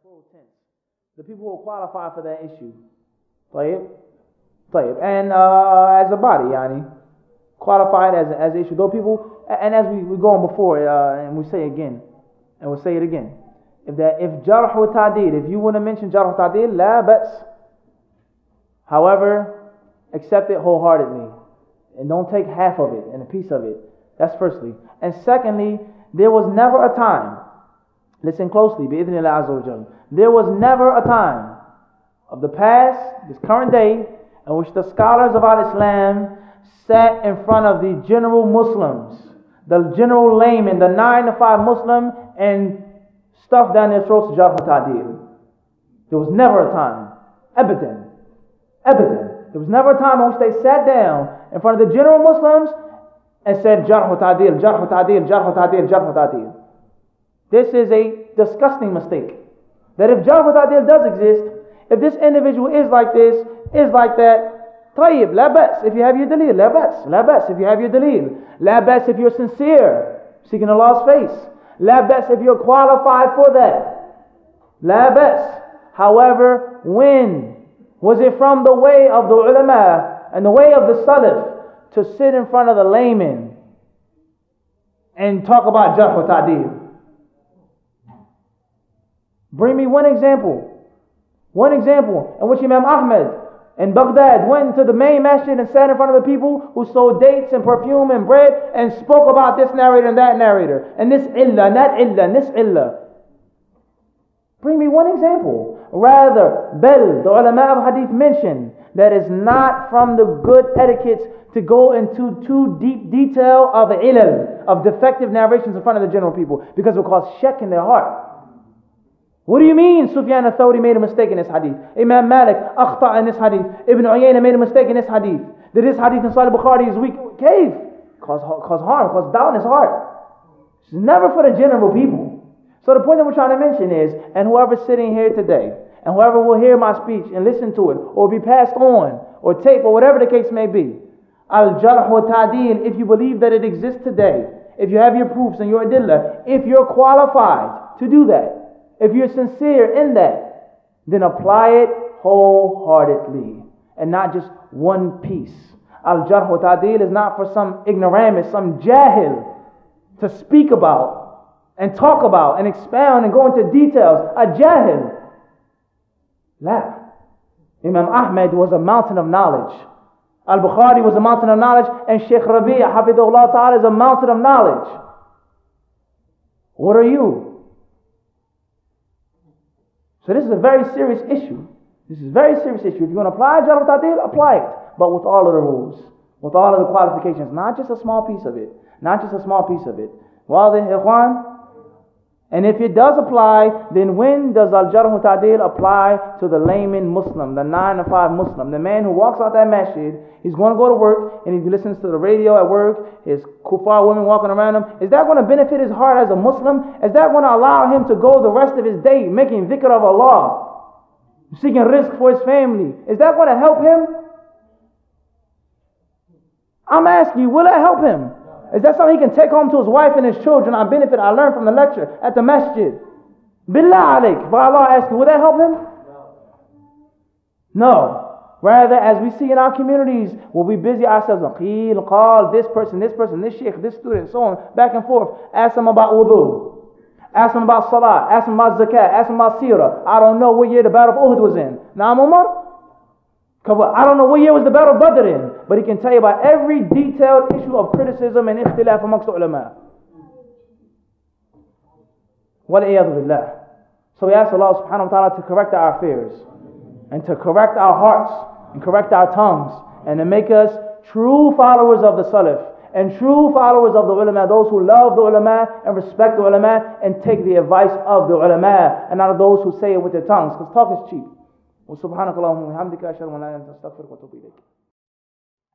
plural tense. The people who are qualified for that issue. طيب. And as a body, qualified as an issue. Those people, and as we go on before, and we say again, and we'll say it again. If Jarh wa ta'deel, if you want to mention Jarh wa ta'deel, la ba's. However, accept it wholeheartedly. And don't take half of it and a piece of it. That's firstly. And secondly, there was never a time, listen closely, bi'idhnillah azza wa jalla, there was never a time of the past, this current day, in which the scholars of Al-Islam sat in front of the general Muslims, the general layman, the 9 to 5 Muslim, and stuffed down their throats Jarh wa ta'deel. There was never a time. Abadan. There was never a time in which they sat down in front of the general Muslims and said Jarh wa ta'deel, Jarh wa ta'deel, Jarh wa ta'deel, Jarh wa ta'deel. This is a disgusting mistake. That if Jarh wa ta'deel does exist, if this individual is like this, is like that, طيب, la ba's if you have your daleel, la ba's if you have your daleel, la ba's if you're sincere, seeking Allah's face, la ba's if you're qualified for that, la ba's. However, when was it from the way of the ulama and the way of the salaf to sit in front of the layman and talk about Jarh wa ta'deel? Bring me one example in which Imam Ahmed in Baghdad went to the main masjid and sat in front of the people who sold dates and perfume and bread and spoke about this narrator and that narrator and this illah, that illah, and this illah. Bring me one example. Rather, the ulama of hadith mention that it's not from the good etiquettes to go into too deep detail of ilal, of defective narrations in front of the general people, because it will cause shak in their heart. What do you mean Sufyan al-Thawri made a mistake in this hadith? Imam Malik akhta in this hadith. Ibn Uyayna made a mistake in this hadith. That this hadith in Sahih Bukhari is weak. Cave. Cause harm, cause doubt in his heart. It's never for the general people. So the point that we're trying to mention is, and whoever's sitting here today, and whoever will hear my speech and listen to it, or be passed on, or tape, or whatever the case may be, al-Jarh wa ta'deel, if you believe that it exists today, if you have your proofs and your adillah, if you're qualified to do that, if you're sincere in that, then apply it wholeheartedly and not just one piece. Al-Jarh wa ta'deel is not for some ignoramus, some jahil to speak about and talk about and expound and go into details. A jahil. La. Imam Ahmed was a mountain of knowledge. Al-Bukhari was a mountain of knowledge, and Shaykh Rabi' Hafidhullah Ta'ala is a mountain of knowledge. What are you? So this is a very serious issue. This is a very serious issue. If you're going to apply Jarh wa ta'deel, apply it. But with all of the rules. With all of the qualifications. Not just a small piece of it. Well, then, ikhwan. And if it does apply, then when does al-Jarh wa ta'deel apply to the layman Muslim, the 9 to 5 Muslim? The man who walks out that masjid, he's going to go to work, and he listens to the radio at work, his kuffar women walking around him. Is that going to benefit his heart as a Muslim? Is that going to allow him to go the rest of his day making dhikr of Allah, seeking rizq for his family? Is that going to help him? I'm asking you, will that help him? Is that something he can take home to his wife and his children? I benefit, I learned from the lecture at the masjid. Billah alaik, by Allah asking, will that help him? No. Rather, as we see in our communities, we'll be busy ourselves on qeel, qal, this person, this sheikh, this student, so on, back and forth. Ask them about wudu. Ask them about salah. Ask them about zakat. Ask them about seerah. I don't know what year the battle of Uhud was in. Naam Umar? I don't know what year was the battle of Badr in, but he can tell you about every detailed issue of criticism and ikhtilaf amongst the ulama. Wal-iyadhu billah. So we ask Allah subhanahu wa ta'ala to correct our affairs, and to correct our hearts, and correct our tongues, and to make us true followers of the Salaf, and true followers of the ulama, those who love the ulama and respect the ulama and take the advice of the ulama, and not of those who say it with their tongues, because talk is cheap. وسبحانك اللهم وبحمدك أشهد أن لا إله إلا أنت أستغفرك وأتوب إليك.